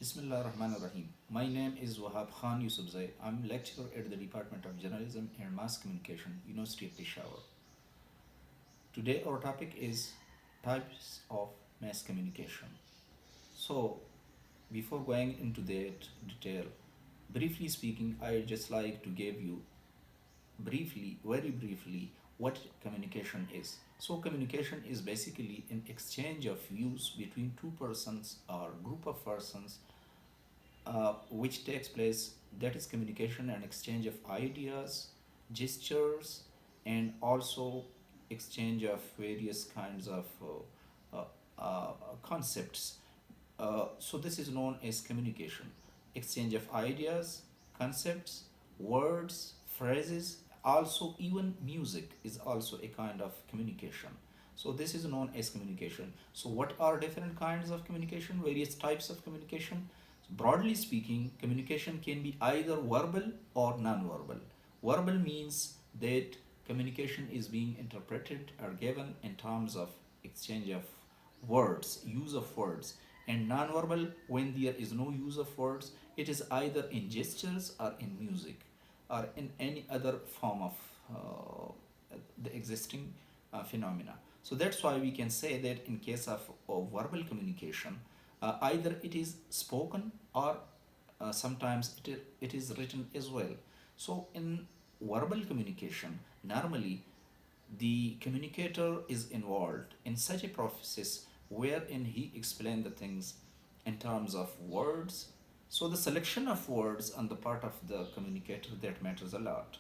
Bismillahirrahmanirrahim. My name is Wahab Khan Yousfazai. I'm lecturer at the Department of Journalism and Mass Communication, University of Peshawar. Today our topic is types of mass communication. So, before going into that detail, briefly speaking, I just like to give you very briefly, what communication is. So, communication is basically an exchange of views between two persons or group of persons which takes place, that is communication and exchange of ideas, gestures, and also exchange of various kinds of concepts. So this is known as communication, exchange of ideas, concepts, words, phrases. Also even music is also a kind of communication. So this is known as communication. So what are different kinds of communication, various types of communication? Broadly speaking, communication can be either verbal or non-verbal. Verbal means that communication is being interpreted or given in terms of exchange of words, use of words. And non-verbal, when there is no use of words, it is either in gestures or in music or in any other form of the existing phenomena. So that's why we can say that in case of verbal communication, either it is spoken or sometimes it is written as well. So in verbal communication, normally the communicator is involved in such a process wherein he explains the things in terms of words. So the selection of words on the part of the communicator, that matters a lot.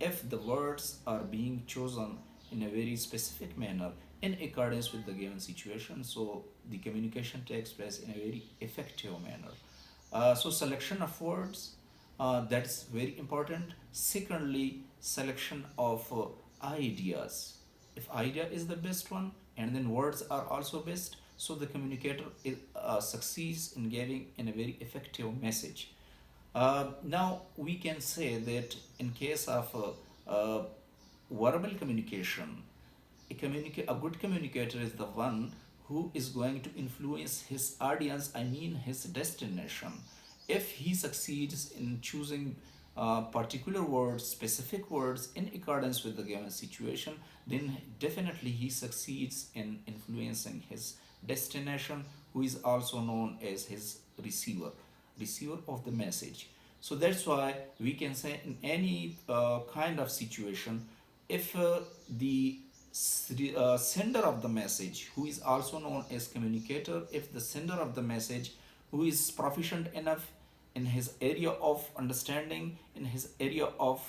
If the words are being chosen in a very specific manner in accordance with the given situation, so the communication takes place in a very effective manner. So selection of words, that's very important. Secondly, selection of ideas. If idea is the best one and then words are also best, so the communicator succeeds in giving in a very effective message. Now we can say that in case of verbal communication, a good communicator is the one who is going to influence his audience, I mean his destination. If he succeeds in choosing particular words, specific words in accordance with the given situation, then definitely he succeeds in influencing his destination, who is also known as his receiver of the message. So that's why we can say in any kind of situation, if the sender of the message, who is also known as communicator, if the sender of the message who is proficient enough in his area of understanding, in his area of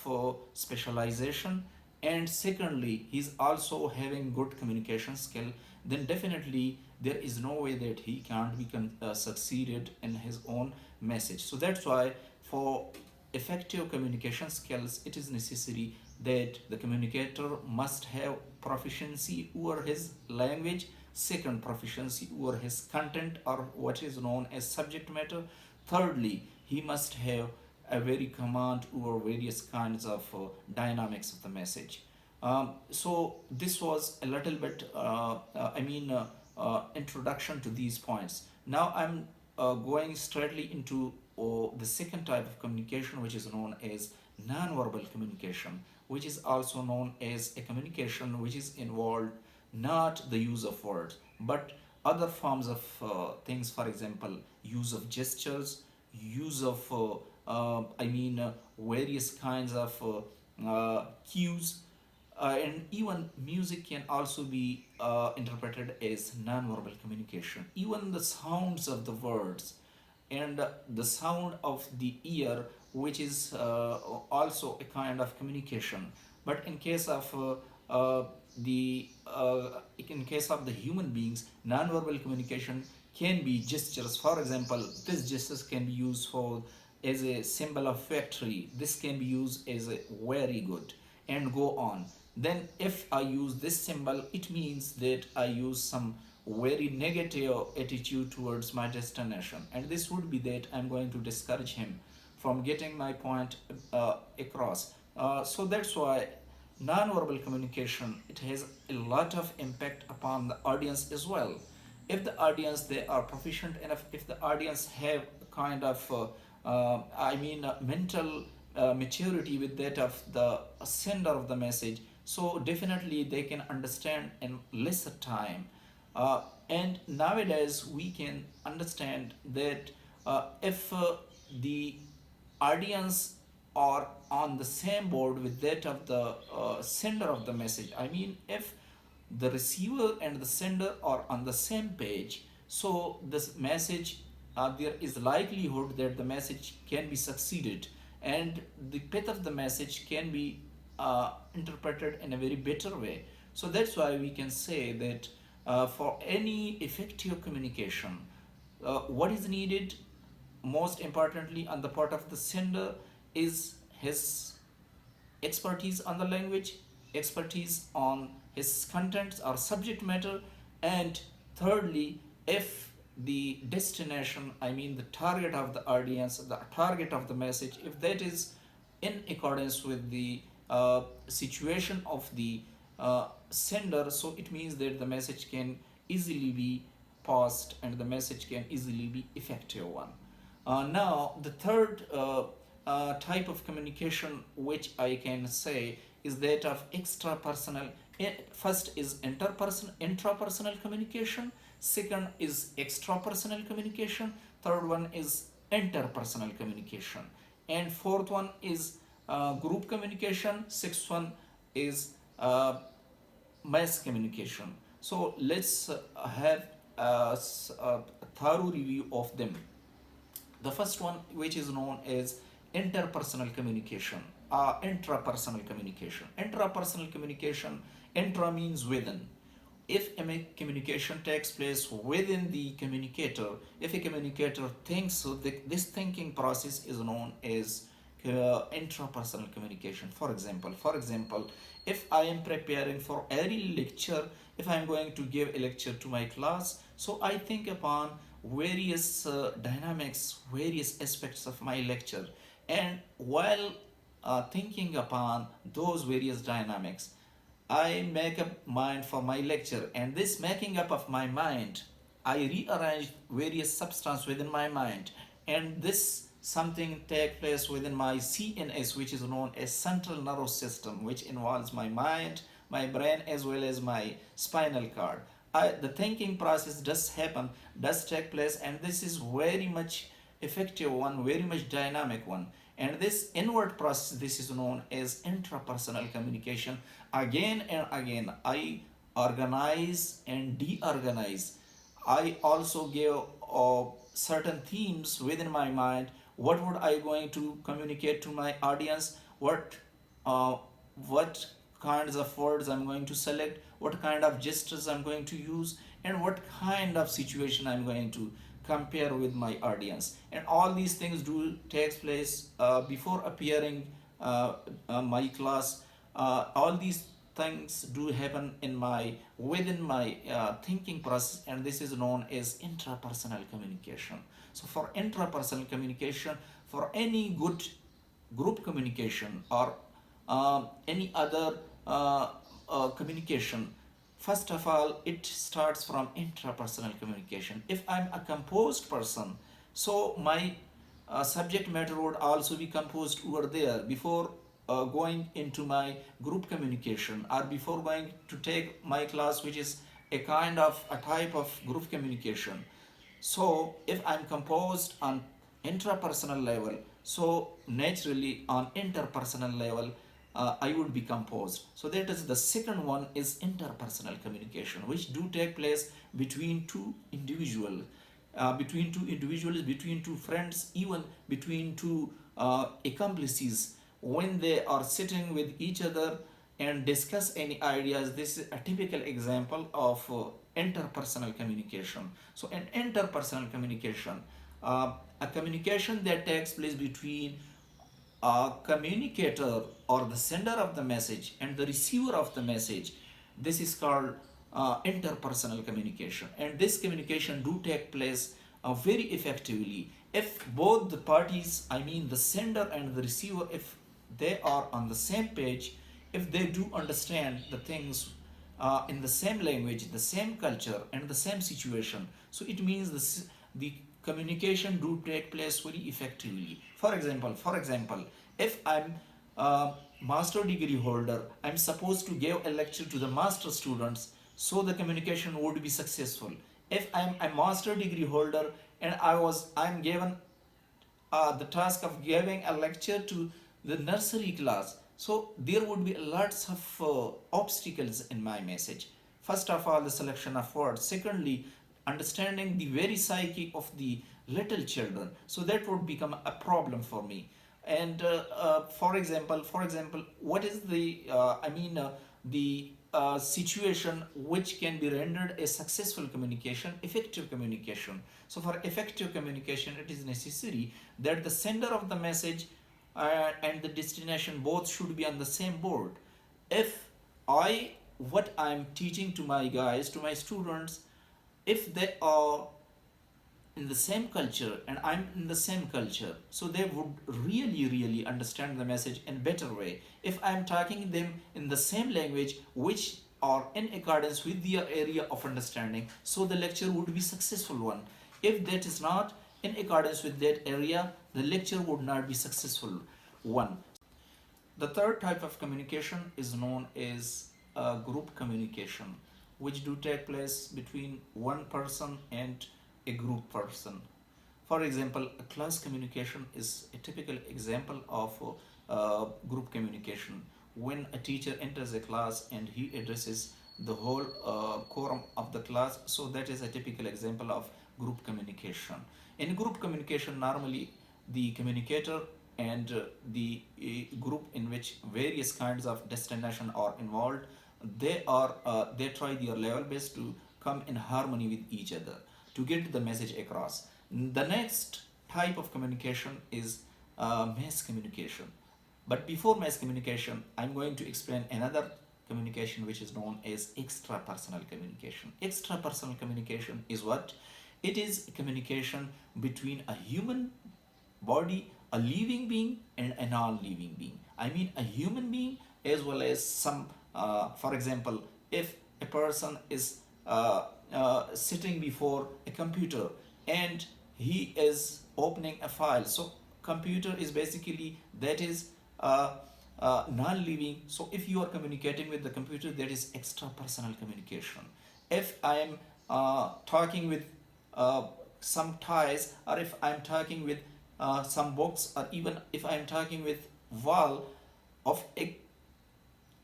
specialization, and secondly he's also having good communication skill, then definitely there is no way that he can't be succeeded in his own message. So that's why for effective communication skills, it is necessary that the communicator must have proficiency over his language, second, proficiency over his content or what is known as subject matter, thirdly, he must have a very command over various kinds of dynamics of the message. So this was a little bit introduction to these points. Now I'm going straightly into the second type of communication, which is known as non-verbal communication, which is also known as a communication which is involved not the use of words but other forms of things. For example, use of gestures, use of various kinds of cues, and even music can also be interpreted as non-verbal communication. Even the sounds of the words and the sound of the ear, which is also a kind of communication. But in case of the in case of the human beings, non-verbal communication can be gestures. For example, this gestures can be used for as a symbol of victory. This can be used as a very good, and go on. Then if I use this symbol, it means that I use some very negative attitude towards my destination, and this would be that I'm going to discourage him from getting my point across. So that's why non-verbal communication, it has a lot of impact upon the audience as well. If the audience, they are proficient enough, if the audience have kind of mental maturity with that of the sender of the message, so definitely they can understand in lesser time. And nowadays we can understand that if the audience are on the same board with that of the sender of the message, I mean if the receiver and the sender are on the same page, so this message, there is likelihood that the message can be succeeded, and the path of the message can be interpreted in a very better way. So that's why we can say that for any effective communication, what is needed most importantly on the part of the sender is his expertise on the language, expertise on his contents or subject matter, and thirdly, if the destination, I mean the target of the audience, the target of the message, if that is in accordance with the situation of the sender, so it means that the message can easily be passed and the message can easily be effective one. Now, the third type of communication which I can say is that of extrapersonal. First is intrapersonal communication. Second is extrapersonal communication. Third one is interpersonal communication. And fourth one is group communication. Sixth one is mass communication. So let's have a thorough review of them. The first one, which is known as interpersonal communication, intrapersonal communication. Intrapersonal communication, intra means within. If a communication takes place within the communicator, if a communicator thinks, so this thinking process is known as intrapersonal communication. For example, if I am preparing for any lecture, if I am going to give a lecture to my class, so I think upon various dynamics, various aspects of my lecture, and while thinking upon those various dynamics, I make up mind for my lecture, and this making up of my mind, I rearrange various substance within my mind, and this something take place within my CNS, which is known as central nervous system, which involves my mind, my brain, as well as my spinal cord. The thinking process does take place, and this is very much effective one, very much dynamic one. And this inward process, this is known as intrapersonal communication. Again and again, I organize and deorganize. I also give certain themes within my mind. What would I going to communicate to my audience? What kinds of words I'm going to select? What kind of gestures I'm going to use? And what kind of situation I'm going to compare with my audience? And all these things do takes place before appearing my class. All these things do happen within my thinking process, and this is known as intrapersonal communication. So for intrapersonal communication, for any good group communication or any other communication, first of all, it starts from intrapersonal communication. If I'm a composed person, so my subject matter would also be composed over there before going into my group communication, or before going to take my class, which is a type of group communication. So if I'm composed on intrapersonal level, so naturally on interpersonal level, I would be composed. So that is the second one, is interpersonal communication, which do take place between two individuals, between two friends, even between two accomplices, when they are sitting with each other and discuss any ideas. This is a typical example of interpersonal communication. So an interpersonal communication, a communication that takes place between a communicator or the sender of the message and the receiver of the message, this is called interpersonal communication. And this communication do take place very effectively if both the parties, I mean the sender and the receiver, if they are on the same page, if they do understand the things in the same language, the same culture, and the same situation. So it means the communication do take place very effectively. For example, if I'm a master degree holder, I'm supposed to give a lecture to the master students, so the communication would be successful. If I'm a master degree holder and I'm given the task of giving a lecture to the nursery class, so there would be lots of obstacles in my message. First of all, the selection of words. Secondly, understanding the very psyche of the little children, so that would become a problem for me. And for example, what is the situation which can be rendered a successful communication, effective communication. So for effective communication, it is necessary that the sender of the message and the destination both should be on the same board. If I what I'm teaching to my guys, to my students, if they are in the same culture and I'm in the same culture, so they would really understand the message in better way. If I'm talking them in the same language which are in accordance with their area of understanding, so the lecture would be successful one. If that is not in accordance with that area, the lecture would not be successful one. The third type of communication is known as group communication, which do take place between one person and a group person. For example, a class communication is a typical example of group communication. When a teacher enters a class and he addresses the whole quorum of the class, so that is a typical example of group communication. In group communication, normally the communicator and the group in which various kinds of destination are involved, they try their level best to come in harmony with each other to get the message across. The next type of communication is mass communication. But before mass communication, I'm going to explain another communication which is known as extrapersonal communication. Extrapersonal communication is what? It is communication between a human body, a living being, and a non-living being. I mean a human being as well as some, for example, if a person is sitting before a computer and he is opening a file, so computer is basically that is non-living. So if you are communicating with the computer, that is extrapersonal communication. If I am talking with some ties, or if I am talking with some books, or even if I am talking with wall of a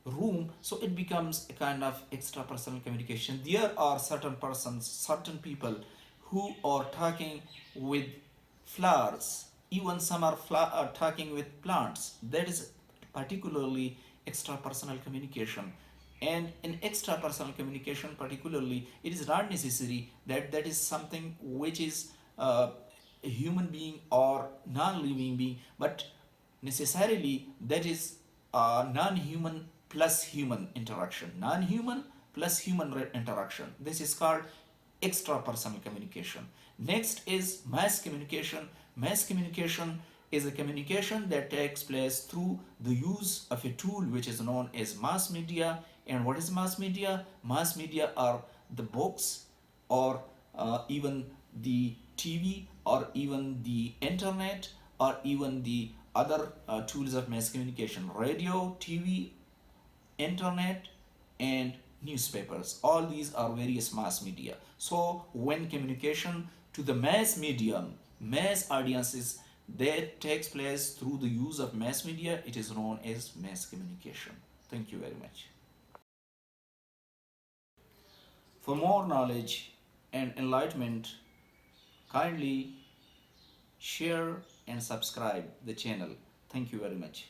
room, so it becomes a kind of extrapersonal communication. There are certain persons, certain people who are talking with flowers, even some are talking with plants. That is particularly extrapersonal communication. And in extrapersonal communication particularly, it is not necessary that that is something which is a human being or non-living being, but necessarily that is non-human plus human interaction. Non-human plus human interaction. This is called extrapersonal communication. Next is mass communication. Mass communication is a communication that takes place through the use of a tool which is known as mass media. And what is mass media? Mass media are the books, or even the TV, or even the internet, or even the other tools of mass communication: radio, TV, internet, and newspapers. All these are various mass media. So when communication to the mass medium, mass audiences, that takes place through the use of mass media, it is known as mass communication. Thank you very much. For more knowledge and enlightenment, kindly share and subscribe the channel. Thank you very much.